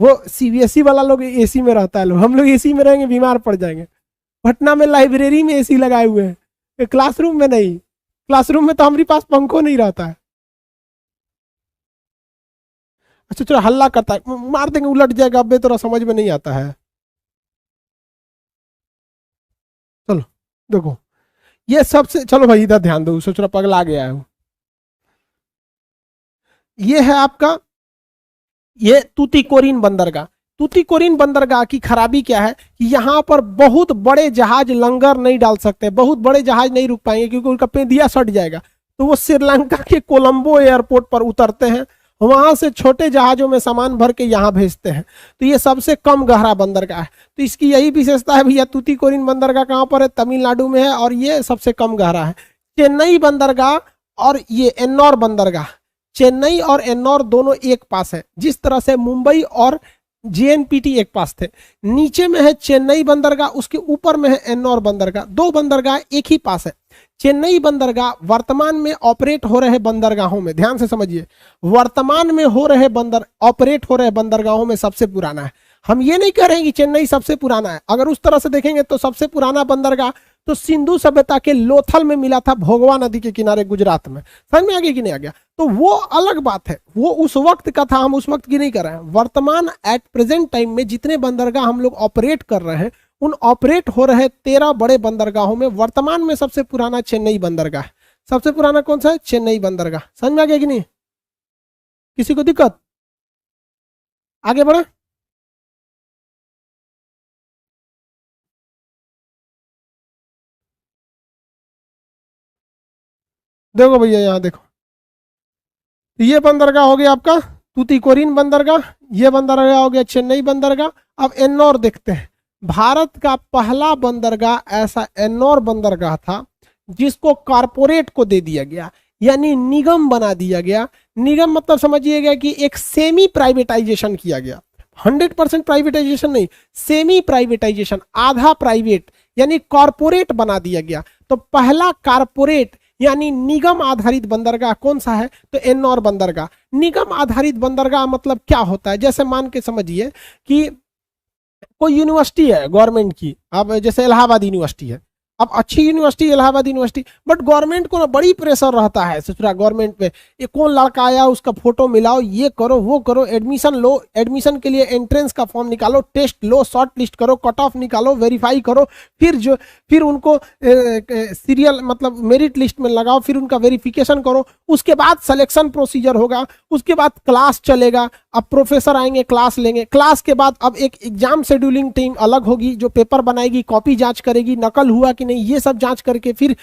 वो सीबीएसई वाला लोग एसी में रहता है, लोग हम लोग एसी में रहेंगे बीमार पड़ जाएंगे। पटना में लाइब्रेरी में एसी लगाए हुए हैं, क्लासरूम में नहीं। क्लासरूम में तो हमारे पास पंखो नहीं रहता है। अच्छा चलो, हल्ला करता है, मार देंगे, उलट जाएगा। अब थोड़ा समझ में नहीं आता है। चलो देखो, ये सबसे, चलो भाई इधर ध्यान दो, सोच रहा पगला गया है। ये है आपका, ये तूतीकोरिन बंदरगाह। तूतीकोरिन बंदरगाह की खराबी क्या है कि यहाँ पर बहुत बड़े जहाज लंगर नहीं डाल सकते, बहुत बड़े जहाज नहीं रुक पाएंगे क्योंकि उनका पेंदिया सट जाएगा। तो वो श्रीलंका के कोलंबो एयरपोर्ट पर उतरते हैं, वहां से छोटे जहाजों में सामान भर के यहाँ भेजते हैं। तो ये सबसे कम गहरा बंदरगाह है। तो इसकी यही विशेषता है भैया। तूतीकोरिन बंदरगाह कहाँ पर है? तमिलनाडु में है, और ये सबसे कम गहरा है। चेन्नई बंदरगाह और ये एन्नौर बंदरगाह, चेन्नई और एन्नौर दोनों एक पास है, जिस तरह से मुंबई और जेएनपीटी एक पास थे। नीचे में है चेन्नई बंदरगाह, उसके ऊपर में है एन्नौर बंदरगाह। 2 बंदरगाह एक ही पास है। चेन्नई बंदरगाह वर्तमान में ऑपरेट हो रहे बंदरगाहों में, ध्यान से समझिए, वर्तमान में ऑपरेट हो रहे बंदरगाहों में सबसे पुराना है। हम ये नहीं कह रहे हैं कि चेन्नई सबसे पुराना है। अगर उस तरह से देखेंगे तो सबसे पुराना बंदरगाह तो सिंधु सभ्यता के लोथल में मिला था, भोगवा नदी के किनारे गुजरात में। समझ में आ गया कि नहीं आ गया? तो वो अलग बात है, वो उस वक्त का था, हम उस वक्त की नहीं कर रहे हैं। वर्तमान एट प्रेजेंट टाइम में जितने बंदरगाह हम लोग ऑपरेट कर रहे हैं, उन ऑपरेट हो रहे 13 बड़े बंदरगाहों में वर्तमान में सबसे पुराना चेन्नई बंदरगाह। सबसे पुराना कौन सा है? चेन्नई बंदरगाह। समझ में आ गया कि नहीं? किसी को दिक्कत? आगे बढ़े। देखो भैया यहाँ देखो, ये बंदरगाह हो गया आपका तूतीकोरिन बंदरगाह, ये बंदरगाह हो गया चेन्नई बंदरगाह। अब एन्नौर देखते हैं। भारत का पहला बंदरगाह ऐसा एन्नौर बंदरगाह था जिसको कारपोरेट को दे दिया गया, यानी निगम बना दिया गया। निगम मतलब समझिएगा कि एक सेमी प्राइवेटाइजेशन किया गया, 100% प्राइवेटाइजेशन नहीं, सेमी प्राइवेटाइजेशन, आधा प्राइवेट, यानी कॉरपोरेट बना दिया गया। तो पहला कारपोरेट यानी निगम आधारित बंदरगाह कौन सा है? तो एन्नौर बंदरगाह। निगम आधारित बंदरगाह मतलब क्या होता है? जैसे मान के समझिए कि कोई यूनिवर्सिटी है गवर्नमेंट की, अब जैसे इलाहाबाद यूनिवर्सिटी है, अब अच्छी university Allahabad university, but government को ना बड़ी प्रेशर रहता है ससुरा गवर्नमेंट पे, ये कौन लड़का आया उसका फोटो मिलाओ, ये करो वो करो, एडमिशन लो, एडमिशन के लिए एंट्रेंस का फॉर्म निकालो, टेस्ट लो, शॉर्ट लिस्ट करो, कट ऑफ निकालो, वेरीफाई करो, फिर उनको सीरियल मतलब मेरिट लिस्ट में लगाओ, फिर उनका वेरिफिकेशन करो, उसके बाद सिलेक्शन प्रोसीजर होगा, उसके बाद क्लास चलेगा, अब प्रोफेसर आएंगे क्लास लेंगे, क्लास के बाद अब एक एग्जाम शेड्यूलिंग टीम अलग होगी जो पेपर बनाएगी, कॉपी जांच करेगी, नकल हुआ कि नहीं ये सब जांच करके फिर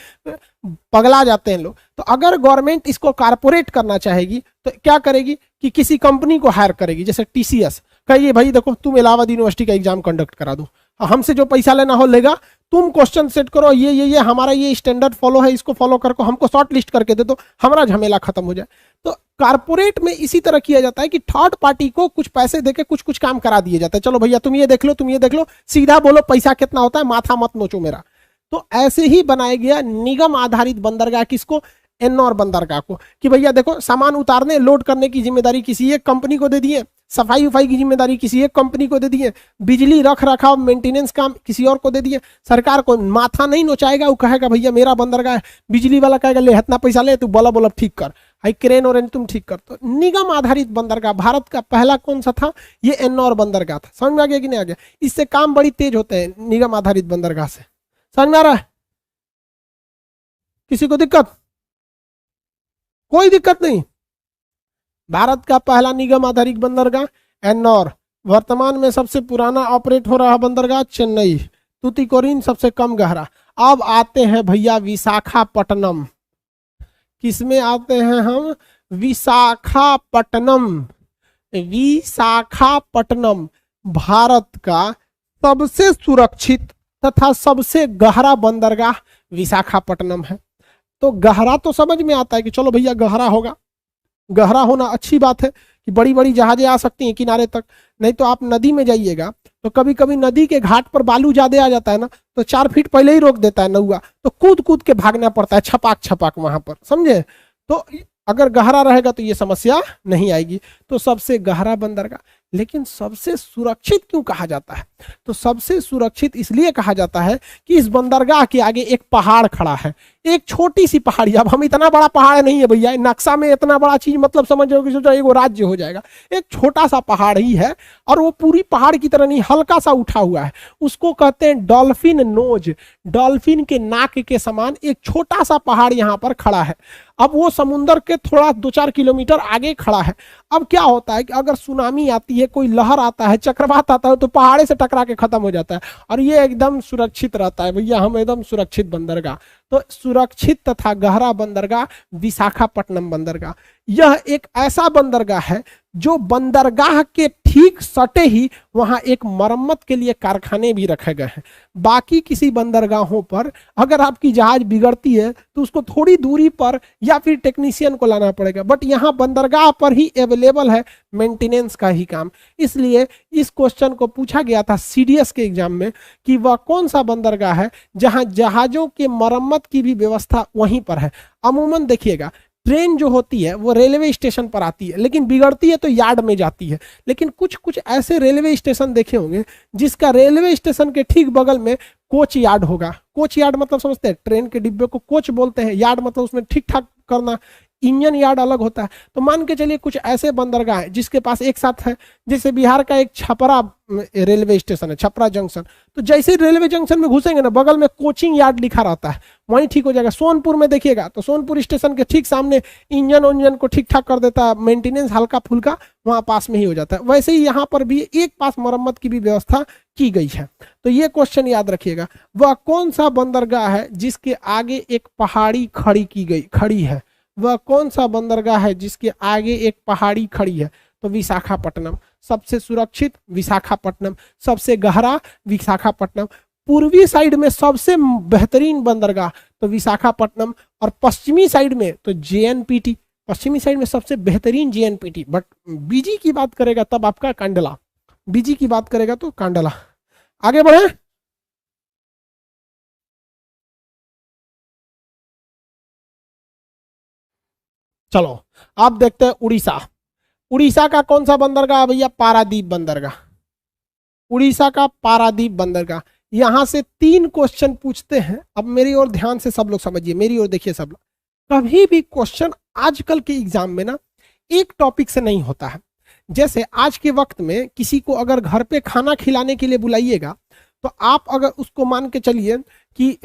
पगला जाते हैं लोग। तो अगर गवर्नमेंट इसको कारपोरेट करना चाहेगी तो क्या करेगी कि किसी कंपनी को हायर करेगी, जैसे टीसीएस, कहिए भाई देखो तुम इलाहाबाद यूनिवर्सिटी का एग्जाम कंडक्ट करा दो, हमसे जो पैसा लेना हो लेगा, तुम क्वेश्चन सेट करो, ये हमारा ये स्टैंडर्ड फॉलो है, इसको फॉलो करके हमको शॉर्ट लिस्ट करके दे दो, हमारा झमेला खत्म हो जाए। तो कारपोरेट में इसी तरह किया जाता है कि थर्ड पार्टी को कुछ पैसे देके कुछ कुछ काम करा दिए जाते हैं, चलो भैया तुम ये देख लो, तुम ये देख लो, सीधा बोलो पैसा कितना होता है, माथा मत नोचो मेरा। तो ऐसे ही बनाया गया निगम आधारित बंदरगाह, किसको, एन्नौर बंदरगाह को, कि भैया देखो सामान उतारने लोड करने की जिम्मेदारी किसी एक कंपनी को दे दिए, सफाई उफाई की जिम्मेदारी किसी एक कंपनी को दे दिए, बिजली रख रखाव मेंटेनेंस काम किसी और को दे दिए। सरकार को माथा नहीं नोचाएगा, वो कहेगा भैया मेरा बंदरगाह है, बिजली वाला कहेगा ले इतना पैसा ले, तू बल्ब बल्ब ठीक कर, हाई क्रेन और तुम ठीक कर। तो निगम आधारित बंदरगाह भारत का पहला कौन सा था, ये एन्नौर बंदरगाह था। समझ में आ गया कि नहीं आ गया? इससे काम बड़ी तेज होते हैं निगम आधारित बंदरगाह से। समझ में आ रहा है? किसी को दिक्कत? कोई दिक्कत नहीं। भारत का पहला निगम आधारित बंदरगाह एन्नौर, वर्तमान में सबसे पुराना ऑपरेट हो रहा बंदरगाह चेन्नई, तूतीकोरिन सबसे कम गहरा। अब आते हैं भैया विशाखापट्टनम, किसमें आते हैं हम, विशाखापट्टनम। विशाखापट्टनम भारत का सबसे सुरक्षित तथा सबसे गहरा बंदरगाह विशाखापट्टनम है। तो गहरा तो समझ में आता है कि चलो भैया गहरा होगा, गहरा होना अच्छी बात है कि बड़ी बड़ी जहाजें आ सकती हैं किनारे तक। नहीं तो आप नदी में जाइएगा तो कभी कभी नदी के घाट पर बालू ज्यादा आ जाता है ना, तो 4 फीट पहले ही रोक देता है नौआ, तो कूद कूद के भागना पड़ता है छपाक छपाक वहां पर, समझे? तो अगर गहरा रहेगा तो ये समस्या नहीं आएगी। तो सबसे गहरा बंदरगाह, लेकिन सबसे सुरक्षित क्यों कहा जाता है? तो सबसे सुरक्षित इसलिए कहा जाता है कि इस बंदरगाह के आगे एक पहाड़ खड़ा है, एक छोटी सी पहाड़ी। अब हम इतना बड़ा पहाड़ नहीं है भैया, नक्शा में इतना बड़ा चीज मतलब समझ रहे हो कि सोचो एक राज्य हो जाएगा, एक छोटा सा पहाड़ ही है, और वो पूरी पहाड़ की तरह नहीं, हल्का सा उठा हुआ है। उसको कहते हैं डॉल्फिन नोज, डॉल्फिन के नाक के समान एक छोटा सा पहाड़ यहाँ पर खड़ा है। अब वो समुद्र के थोड़ा 2-4 किलोमीटर आगे खड़ा है। अब क्या होता है कि अगर सुनामी आती है, कोई लहर आता है, चक्रवात आता है, तो पहाड़े से टकरा के खत्म हो जाता है, और ये एकदम सुरक्षित रहता है भैया, हम एकदम सुरक्षित बंदरगाह। तो सुरक्षित तथा गहरा बंदरगाह विशाखापट्टनम बंदरगाह। यह एक ऐसा बंदरगाह है जो बंदरगाह के ठीक सटे ही वहां एक मरम्मत के लिए कारखाने भी रखे गए हैं। बाकी किसी बंदरगाहों पर अगर आपकी जहाज बिगड़ती है तो उसको थोड़ी दूरी पर या फिर टेक्नीशियन को लाना पड़ेगा, बट यहाँ बंदरगाह पर ही अवेलेबल है मेंटेनेंस का ही काम। इसलिए इस क्वेश्चन को पूछा गया था सीडीएस के एग्जाम में कि वह कौन सा बंदरगाह है जहां जहाजों के मरम्मत की भी व्यवस्था वहीं पर है। अमूमन देखिएगा ट्रेन जो होती है वो रेलवे स्टेशन पर आती है, लेकिन बिगड़ती है तो यार्ड में जाती है। लेकिन कुछ कुछ ऐसे रेलवे स्टेशन देखे होंगे जिसका रेलवे स्टेशन के ठीक बगल में कोच यार्ड होगा। कोच यार्ड मतलब समझते हैं, ट्रेन के डिब्बे को कोच बोलते हैं, यार्ड मतलब उसमें ठीक ठाक करना, इंजन यार्ड अलग होता है। तो मान के चलिए कुछ ऐसे बंदरगाह है जिसके पास एक साथ है, जैसे बिहार का एक छपरा रेलवे स्टेशन है, छपरा जंक्शन। तो जैसे रेलवे जंक्शन में घुसेंगे ना, बगल में कोचिंग यार्ड लिखा रहता है, वहीं ठीक हो जाएगा। सोनपुर में देखिएगा तो सोनपुर स्टेशन के ठीक सामने इंजन को ठीक ठाक कर देता है, मेंटेनेंस हल्का फुल्का वहां पास में ही हो जाता है। वैसे ही यहाँ पर भी एक पास मरम्मत की भी व्यवस्था की गई है। तो ये क्वेश्चन याद रखिएगा, वह कौन सा बंदरगाह है जिसके आगे एक पहाड़ी खड़ी है? वह कौन सा बंदरगाह है जिसके आगे एक पहाड़ी खड़ी है? तो विशाखापट्टनम। सबसे सुरक्षित विशाखापट्टनम, सबसे गहरा विशाखापट्टनम, पूर्वी साइड में सबसे बेहतरीन बंदरगाह तो विशाखापट्टनम, और पश्चिमी साइड में तो जेएनपीटी, पश्चिमी साइड में सबसे बेहतरीन जेएनपीटी। बट बीजी की बात करेगा तब आपका कांडला, बीजी की बात करेगा तो कांडला। आगे बढ़े, चलो आप देखते हैं उड़ीसा। उड़ीसा का कौन सा बंदरगाह भैया? पारादीप बंदरगाह। उड़ीसा का पारादीप बंदरगाह। यहां से 3 क्वेश्चन पूछते हैं। अब मेरी ओर ध्यान से सब लोग समझिए, मेरी ओर देखिए सब लोग। कभी भी क्वेश्चन आजकल के एग्जाम में ना एक टॉपिक से नहीं होता है। जैसे आज के वक्त में किसी को अगर घर पे खाना खिलाने के लिए बुलाइएगा तो आप अगर उसको मान के चलिए कि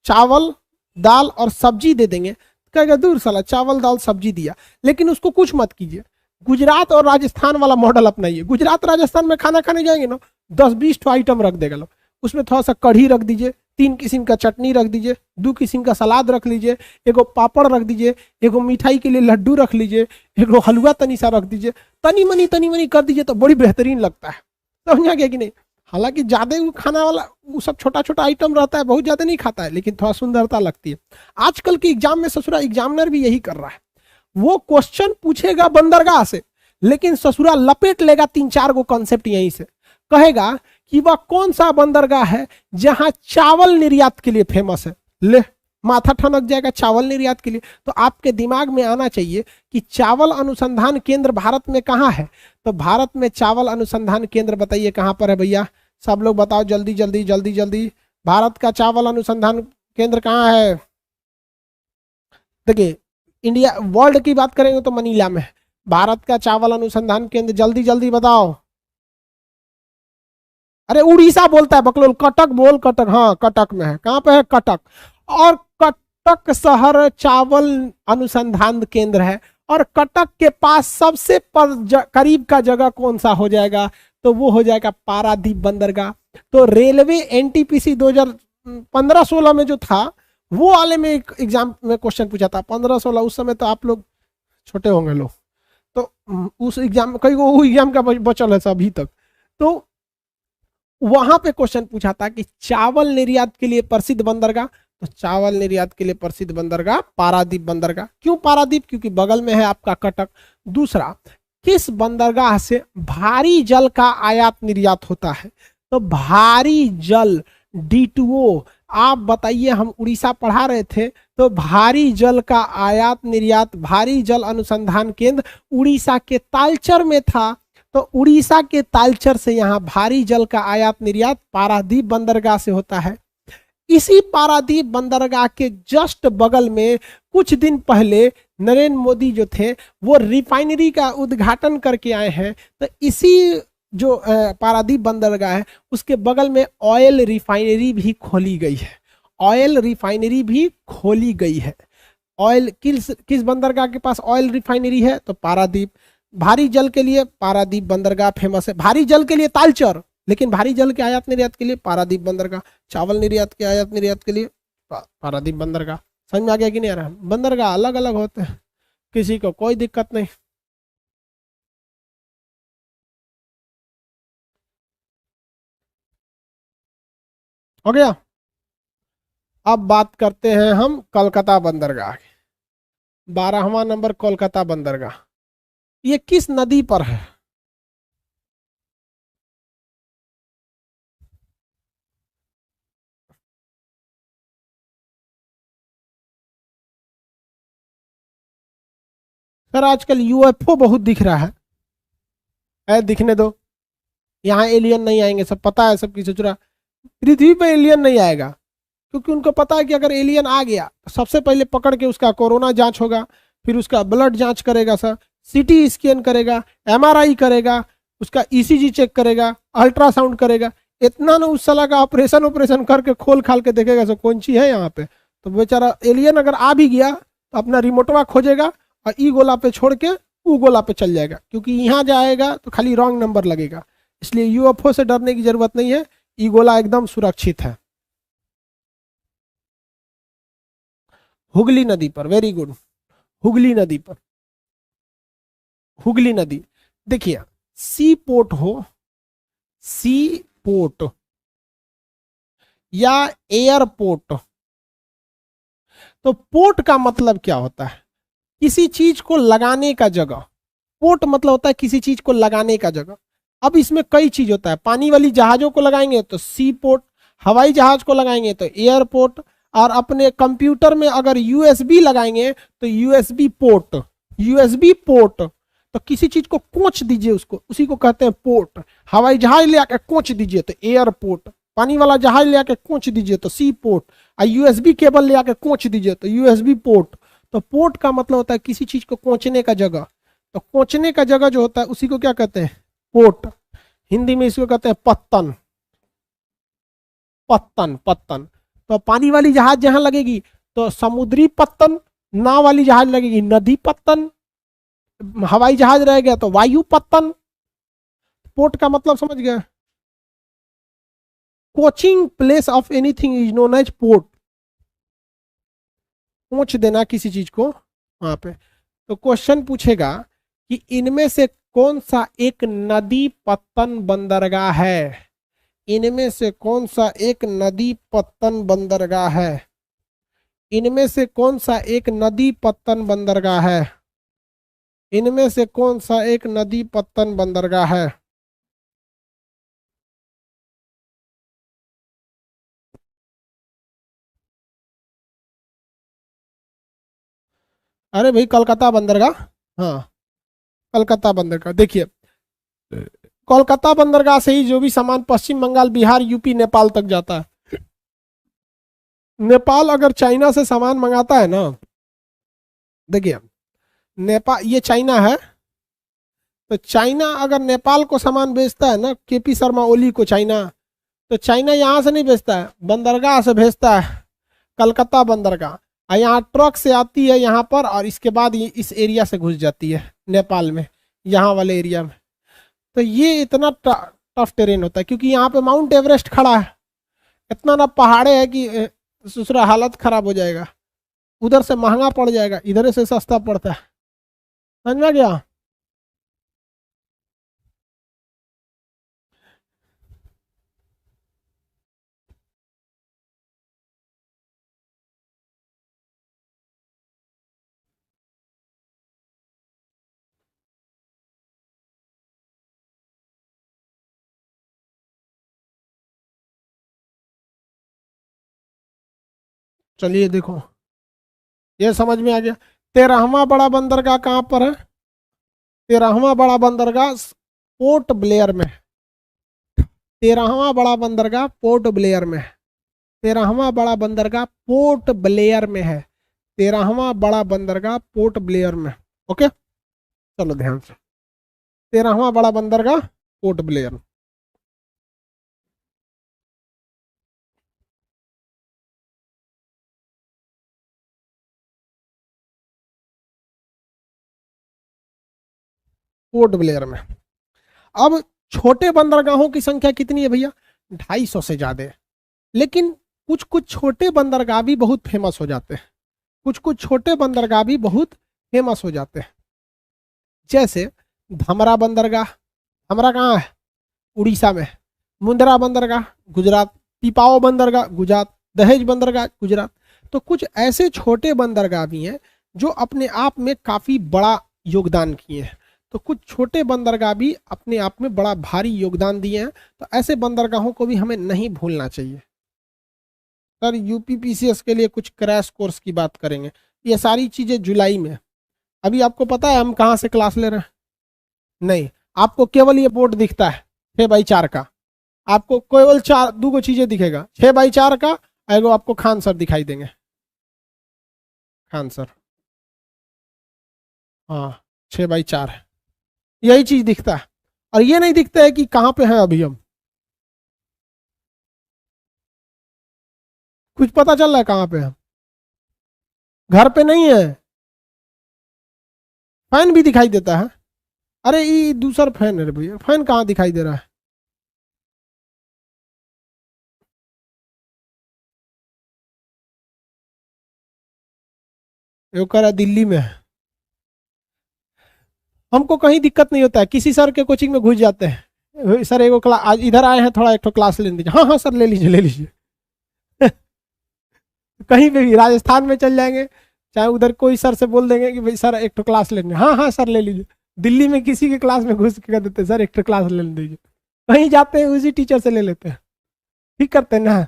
चावल दाल और सब्जी दे देंगे, कहेगा दूर साला चावल दाल सब्जी दिया। लेकिन उसको कुछ मत कीजिए, गुजरात और राजस्थान वाला मॉडल अपनाइए। गुजरात राजस्थान में खाना खाने जाएंगे ना, 10-20 आइटम रख देगा लोग। उसमें थोड़ा सा कढ़ी रख दीजिए, 3 किस्म का चटनी रख दीजिए, 2 किस्म का सलाद रख लीजिए, एगो पापड़ रख दीजिए, एगो मिठाई के लिए लड्डू रख लीजिए, एगो हलवा तनी सा रख दीजिए, तनी मनी कर दीजिए तो बड़ी बेहतरीन लगता है। समझा गया कि नहीं? हालांकि ज्यादा वो खाना वाला वो सब छोटा छोटा आइटम रहता है, बहुत ज्यादा नहीं खाता है, लेकिन थोड़ा सुंदरता लगती है। आजकल के एग्जाम में ससुरा एग्जामिनर भी यही कर रहा है, वो क्वेश्चन पूछेगा बंदरगाह से, लेकिन ससुरा लपेट लेगा 3-4 गो कॉन्सेप्ट यहीं से, कहेगा कि वह कौन सा बंदरगाह है जहां चावल निर्यात के लिए फेमस है। ले माथा ठनक जाएगा, चावल निर्यात के लिए। तो आपके दिमाग में आना चाहिए कि चावल अनुसंधान केंद्र भारत में कहाँ है। तो भारत में चावल अनुसंधान केंद्र बताइए कहाँ पर है भैया, सब लोग बताओ जल्दी जल्दी जल्दी जल्दी। भारत का चावल अनुसंधान केंद्र कहाँ है? देखिए इंडिया वर्ल्ड की बात करेंगे तो मनीला में है। भारत का चावल अनुसंधान केंद्र जल्दी जल्दी बताओ। अरे उड़ीसा बोलता है बकलोल, कटक बोल, कटक, हाँ कटक में है। कहाँ पे है? कटक। और कटक शहर चावल अनुसंधान केंद्र है। और कटक के पास सबसे करीब का जगह कौन सा हो जाएगा? तो वो हो जाएगा पारादीप बंदरगाह। तो रेलवे एनटीपीसी 2015-16 में जो था वो वाले में एक एग्जाम में क्वेश्चन पूछा था, 15-16, उस समय तो आप लोग छोटे होंगे लोग, तो उस एग्जाम कई वो एग्जाम का बचल है अभी तक। तो वहां पे क्वेश्चन पूछा था कि चावल निर्यात के लिए प्रसिद्ध बंदरगाह, तो चावल निर्यात के लिए प्रसिद्ध बंदरगाह पारादीप बंदरगाह। क्यों पारादीप? क्योंकि बगल में है आपका कटक। दूसरा, किस बंदरगाह से भारी जल का आयात निर्यात होता है? तो भारी जल D2O, आप बताइए, हम उड़ीसा पढ़ा रहे थे, तो भारी जल का आयात निर्यात भारी जल अनुसंधान केंद्र उड़ीसा के तालचर में था। तो उड़ीसा के तालचर से यहाँ भारी जल का आयात निर्यात पारादीप बंदरगाह से होता है। इसी पारादीप बंदरगाह के जस्ट बगल में कुछ दिन पहले नरेंद्र मोदी जो थे वो रिफाइनरी का उद्घाटन करके आए हैं। तो इसी जो पारादीप बंदरगाह है उसके बगल में ऑयल रिफाइनरी भी खोली गई है। ऑयल रिफाइनरी भी खोली गई है। ऑयल किस बंदरगाह के पास ऑयल रिफाइनरी है? तो पारादीप। भारी जल के लिए पारादीप बंदरगाह फेमस है। भारी जल के लिए तालचर, लेकिन भारी जल के आयात निर्यात के लिए पारादीप बंदरगाह। चावल निर्यात के आयात निर्यात के लिए पारादीप बंदरगाह। समझ में आ गया कि नहीं आ रहा? बंदरगाह अलग अलग होते हैं, किसी को कोई दिक्कत नहीं। हो गया। अब बात करते हैं हम कोलकाता बंदरगाह की। 12वां नंबर कोलकाता बंदरगाह, ये किस नदी पर है? सर आजकल यूएफओ बहुत दिख रहा है। दिखने दो, यहाँ एलियन नहीं आएंगे, सब पता है, सबकी सचुरा। पृथ्वी पे एलियन नहीं आएगा, क्योंकि उनको पता है कि अगर एलियन आ गया तो सबसे पहले पकड़ के उसका कोरोना जांच होगा, फिर उसका ब्लड जांच करेगा सर, सीटी स्कैन करेगा, एमआरआई करेगा, उसका ईसीजी चेक करेगा, अल्ट्रासाउंड करेगा। इतना ना उस साला का ऑपरेशन करके खोल खाल के देखेगा सर कौन सी है यहाँ पे। तो बेचारा एलियन अगर आ भी गया तो अपना रिमोटवा खोजेगा और ई गोला पे छोड़ के ऊ गोला पे चल जाएगा, क्योंकि यहाँ जाएगा तो खाली रॉन्ग नंबर लगेगा। इसलिए यूएफओ से डरने की जरूरत नहीं है, ई गोला एकदम सुरक्षित है। हुगली नदी पर, वेरी गुड, हुगली नदी पर। हुगली नदी, देखिए सी पोर्ट हो, सी पोर्ट या एयरपोर्ट, तो पोर्ट का मतलब क्या होता है? किसी चीज को लगाने का जगह। पोर्ट मतलब होता है किसी चीज को लगाने का जगह। अब इसमें कई चीज होता है, पानी वाली जहाजों को लगाएंगे तो सी पोर्ट, हवाई जहाज को लगाएंगे तो एयरपोर्ट, और अपने कंप्यूटर में अगर यूएसबी लगाएंगे तो यूएसबी पोर्ट। यूएसबी पोर्ट, तो किसी चीज को कोच दीजिए उसको, उसी को कहते हैं पोर्ट। हवाई जहाज ले आके कोच दीजिए तो एयरपोर्ट, पानी वाला जहाज ले आके कोच दीजिए तो सी पोर्ट, और यूएसबी केबल ले आके कोच दीजिए तो यूएसबी पोर्ट। तो पोर्ट का मतलब होता है किसी चीज को कोचने का जगह। तो कोचने का जगह जो होता है उसी को क्या कहते हैं? पोर्ट। हिंदी में इसको कहते हैं पत्तन। पत्तन, पत्तन। तो पानी वाली जहाज जहां लगेगी तो समुद्री पत्तन, नाव वाली जहाज लगेगी नदी पत्तन, हवाई जहाज रह गया तो वायु पत्तन। पोर्ट का मतलब समझ गया? Coaching place of anything is known as port. पहुंच देना किसी चीज को वहां पे। तो क्वेश्चन पूछेगा कि इनमें से कौन सा एक नदी पत्तन बंदरगाह है? इनमें से कौन सा एक नदी पत्तन बंदरगाह है? इनमें से कौन सा एक नदी पत्तन बंदरगाह है? इनमें से कौन सा एक नदी पत्तन बंदरगाह है? अरे भाई कोलकाता बंदरगाह। हाँ, कोलकाता बंदरगाह। देखिए, कोलकाता बंदरगाह से ही जो भी सामान पश्चिम बंगाल, बिहार, यूपी, नेपाल तक जाता है। नेपाल अगर चाइना से सामान मंगाता है ना, देखिए नेपाल, ये चाइना है, तो चाइना अगर नेपाल को सामान बेचता है ना, केपी शर्मा ओली को चाइना, तो चाइना यहाँ से नहीं भेजता है, बंदरगाह से भेजता है, कलकत्ता बंदरगाह। और यहाँ ट्रक से आती है यहाँ पर, और इसके बाद ये इस एरिया से घुस जाती है नेपाल में, यहाँ वाले एरिया में। तो ये इतना टफ टेरेन होता है, क्योंकि यहाँ पे माउंट एवरेस्ट खड़ा है, इतना ना पहाड़े है कि दूसरा हालत खराब हो जाएगा। उधर से महंगा पड़ जाएगा, इधर से सस्ता पड़ता है। समझ में आ गया? चलिए देखो, ये समझ में आ गया। 13वां बड़ा बंदरगाह कहाँ पर है? 13वां बड़ा बंदरगाह पोर्ट ब्लेयर में। 13वां बड़ा बंदरगाह पोर्ट ब्लेयर में है। 13वां बड़ा बंदरगाह पोर्ट ब्लेयर में है। 13वां बड़ा बंदरगाह पोर्ट ब्लेयर में। ओके, चलो ध्यान से, 13वां बड़ा बंदरगाह पोर्ट ब्लेयर। पोर्ट ब्लेयर में। अब छोटे बंदरगाहों की संख्या कितनी है भैया? 250 से ज्यादा है। लेकिन कुछ कुछ छोटे बंदरगाह भी बहुत फेमस हो जाते हैं। कुछ कुछ छोटे बंदरगाह भी बहुत फेमस हो जाते हैं। जैसे धमरा बंदरगाह। धमरा कहाँ है? उड़ीसा में। मुंद्रा बंदरगाह गुजरात। पिपाओ बंदरगाह गुजरात। दहेज बंदरगाह गुजरात। तो कुछ ऐसे छोटे बंदरगाह भी हैं जो अपने आप में काफी बड़ा योगदान किए हैं। तो कुछ छोटे बंदरगाह भी अपने आप में बड़ा भारी योगदान दिए हैं। तो ऐसे बंदरगाहों को भी हमें नहीं भूलना चाहिए। सर यूपीपीसीएस के लिए कुछ क्रैश कोर्स की बात करेंगे, ये सारी चीजें जुलाई में। अभी आपको पता है हम कहाँ से क्लास ले रहे हैं? नहीं, आपको केवल ये बोर्ड दिखता है 6x4 का। आपको केवल चार दो गो चीजें दिखेगा, 6x4 का, एगो आपको खान सर दिखाई देंगे। खान सर, हाँ 6x4 है, यही चीज दिखता है। और ये नहीं दिखता है कि कहाँ पे है अभी हम। कुछ पता चल रहा है कहाँ पे हम? घर पे नहीं है। फैन भी दिखाई देता है। अरे ये दूसरा फैन है रे भैया, फैन कहाँ दिखाई दे रहा है? वो कह रहा है दिल्ली में है। हमको कहीं दिक्कत नहीं होता है, किसी सर के कोचिंग में घुस जाते हैं, सर एगो क्लास आज इधर आए हैं, थोड़ा एक तो क्लास ले लीजिए। हाँ हाँ सर ले लीजिए ले लीजिए। कहीं पे भी राजस्थान में चल जाएंगे, चाहे उधर कोई सर से बोल देंगे कि भाई सर एक तो क्लास लेने, हाँ हाँ सर ले लीजिए। दिल्ली में किसी के क्लास में घुस के कह देते सर एक तो क्लास ले दीजिए। कहीं जाते हैं उसी टीचर से ले लेते हैं। ठीक करते हैं ना।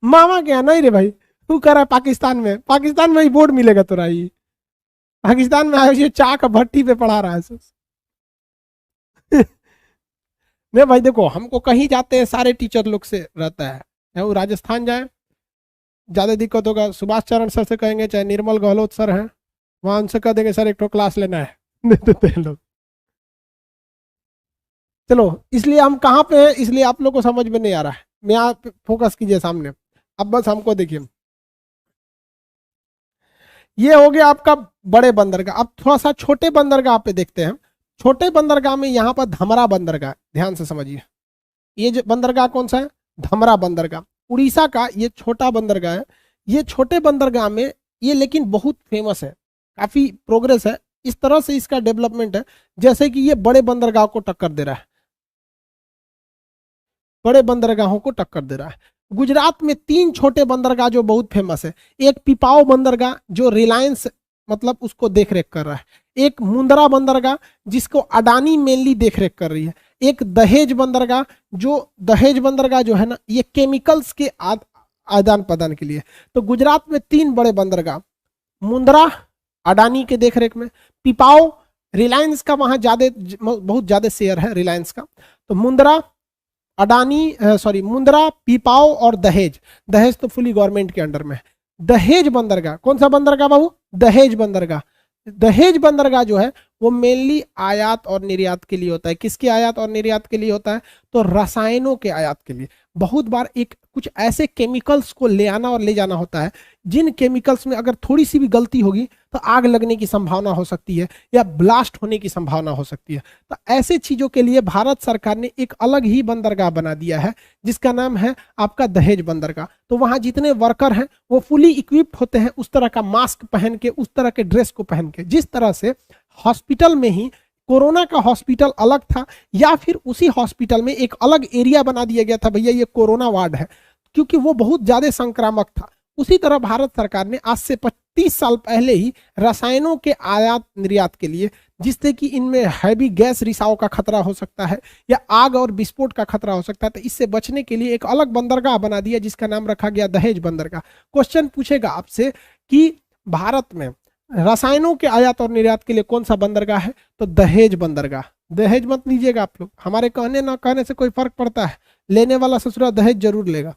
मामा क्या नहीं रे भाई, तू कर रहा है पाकिस्तान में, पाकिस्तान में ही बोर्ड मिलेगा तुरा ही। पाकिस्तान में आया चाह का भट्टी पे पढ़ा रहा है। नहीं भाई देखो, हमको कहीं जाते हैं सारे टीचर लोग से रहता है, चाहे वो राजस्थान जाए ज़्यादा दिक्कत होगा, सुभाष चरण सर से कहेंगे, चाहे निर्मल गहलोत सर हैं वहाँ उनसे कह देंगे सर एक तो क्लास लेना है, दे देते हैं लोग। चलो, इसलिए हम कहाँ पे हैं इसलिए आप लोग को समझ में नहीं आ रहा है। मैं आप फोकस कीजिए सामने। अब बस हमको देखिए, ये हो गया आपका बड़े बंदरगाह। अब थोड़ा सा छोटे बंदरगाह पे देखते हैं। छोटे बंदरगाह में यहाँ पर धमरा बंदरगाह, ध्यान से समझिए। ये जो बंदरगाह कौन सा है? धमरा बंदरगाह, उड़ीसा का ये छोटा बंदरगाह है। ये छोटे बंदरगाह में ये लेकिन बहुत फेमस है, काफी प्रोग्रेस है। इस तरह से इसका डेवलपमेंट है, जैसे कि ये बड़े बंदरगाह को टक्कर दे रहा है, बड़े बंदरगाहों को टक्कर दे रहा है। गुजरात में 3 छोटे बंदरगाह जो बहुत फेमस है, एक पिपाओ बंदरगाह जो रिलायंस मतलब उसको देख रेख कर रहा है, एक मुंद्रा बंदरगाह जिसको अडानी मेनली देख रेख कर रही है, एक दहेज बंदरगाह जो है ना ये केमिकल्स के आदान प्रदान के लिए। तो गुजरात में 3 बड़े बंदरगाह, मुंद्रा अडानी के देख रेख में, पिपाओ रिलायंस का वहां बहुत ज्यादा शेयर है रिलायंस का, तो मुंद्रा मुंद्रा, पिपाओ और दहेज तो फुली गवर्नमेंट के अंडर में है। दहेज बंदरगाह, कौन सा बंदरगाह बाबू? दहेज बंदरगाह जो है वो मेनली आयात और निर्यात के लिए होता है। किसके आयात और निर्यात के लिए होता है? तो रसायनों के आयात के लिए। बहुत बार कुछ ऐसे केमिकल्स को ले आना और ले जाना होता है जिन केमिकल्स में अगर थोड़ी सी भी गलती होगी तो आग लगने की संभावना हो सकती है या ब्लास्ट होने की संभावना हो सकती है। तो ऐसे चीजों के लिए भारत सरकार ने एक अलग ही बंदरगाह बना दिया है जिसका नाम है आपका दहेज बंदरगाह। तो वहां जितने वर्कर हैं वो फुली इक्विप्ड होते हैं, उस तरह का मास्क पहन के, उस तरह के ड्रेस को पहन के। जिस तरह से हॉस्पिटल में ही कोरोना का हॉस्पिटल अलग था या फिर उसी हॉस्पिटल में एक अलग एरिया बना दिया गया था, भैया ये कोरोना वार्ड है, क्योंकि वो बहुत ज्यादा संक्रामक था। उसी तरह भारत सरकार ने आज से 25 साल पहले ही रसायनों के आयात निर्यात के लिए, जिससे कि इनमें हैवी गैस रिसाव का खतरा हो सकता है या आग और विस्फोट का खतरा हो सकता है, तो इससे बचने के लिए एक अलग बंदरगाह बना दिया जिसका नाम रखा गया दहेज बंदरगाह। क्वेश्चन पूछेगा आपसे कि भारत में रसायनों के आयात और निर्यात के लिए कौन सा बंदरगाह है? तो दहेज बंदरगाह। दहेज मत लीजिएगा आप लोग, हमारे कहने ना कहने से कोई फर्क पड़ता है? लेने वाला ससुरा दहेज जरूर लेगा।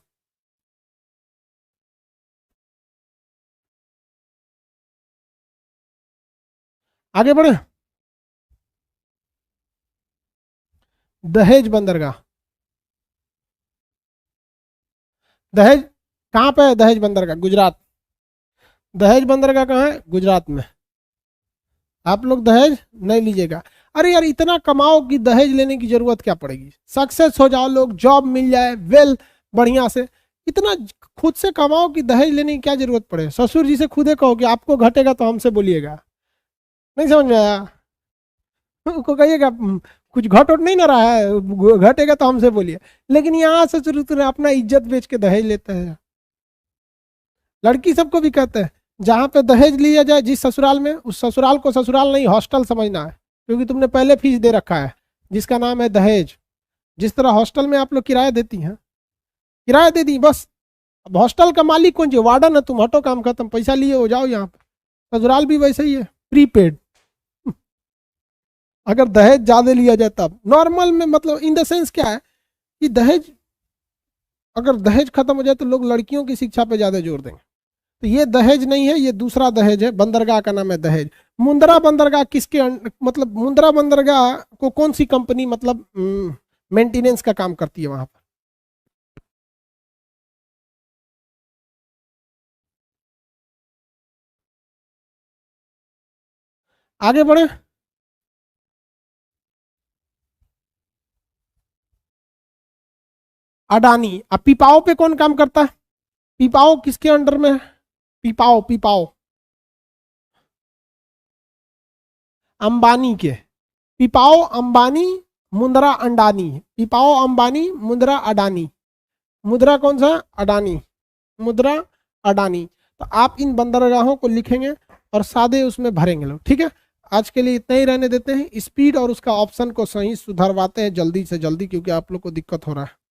आगे बढ़े। दहेज बंदरगाह, दहेज कहाँ पे है? दहेज बंदरगाह गुजरात। दहेज बंदरगाह कहाँ है? गुजरात में। आप लोग दहेज नहीं लीजिएगा। अरे यार इतना कमाओ कि दहेज लेने की जरूरत क्या पड़ेगी? सक्सेस हो जाओ, लोग जॉब मिल जाए, वेल बढ़िया से, इतना खुद से कमाओ कि दहेज लेने की क्या जरूरत पड़े? ससुर जी से खुदे कहो कि आपको घटेगा तो हमसे बोलिएगा। नहीं समझ में आया? उनको कहिएगा कुछ घट उठ नहीं ना रहा है, घटेगा तो हमसे बोलिए। लेकिन यहाँ ससुर अपना इज्जत बेच के दहेज लेते हैं। लड़की सबको भी कहते हैं जहाँ पे दहेज लिया जाए जिस ससुराल में, उस ससुराल को ससुराल नहीं हॉस्टल समझना है, क्योंकि तुमने पहले फीस दे रखा है जिसका नाम है दहेज। जिस तरह हॉस्टल में आप लोग किराया देती हैं, किराया दे दी बस। अब हॉस्टल का मालिक कौन? जो वार्डन है, तुम हटो काम खत्म, पैसा लिए हो जाओ यहाँ पे। ससुराल भी वैसे ही है, प्रीपेड। अगर दहेज ज्यादा लिया जाए तब नॉर्मल में, मतलब इन द सेंस क्या है कि दहेज, अगर दहेज खत्म हो जाए तो लोग लड़कियों की शिक्षा पे ज्यादा जोर देंगे। तो ये दहेज नहीं है, ये दूसरा दहेज है। बंदरगाह का नाम है दहेज। मुंद्रा बंदरगाह किसके मतलब मुंद्रा बंदरगाह को कौन सी कंपनी मतलब मेंटेनेंस का काम करती है वहां पर? आगे बढ़े। अडानी। अब पिपाओ पे कौन काम करता है? पिपाओ किसके अंडर में है? पिपाओ, पिपाओ अंबानी के। पिपाओ अंबानी, मुंद्रा अंडानी। पिपाओ अंबानी, मुंद्रा अडानी। मुद्रा कौन सा? अडानी। मुद्रा अडानी। तो आप इन बंदरगाहों को लिखेंगे और सादे उसमें भरेंगे लोग, ठीक है। आज के लिए इतना ही रहने देते हैं। स्पीड और उसका ऑप्शन को सही सुधरवाते हैं जल्दी से जल्दी, क्योंकि आप लोग को दिक्कत हो रहा है।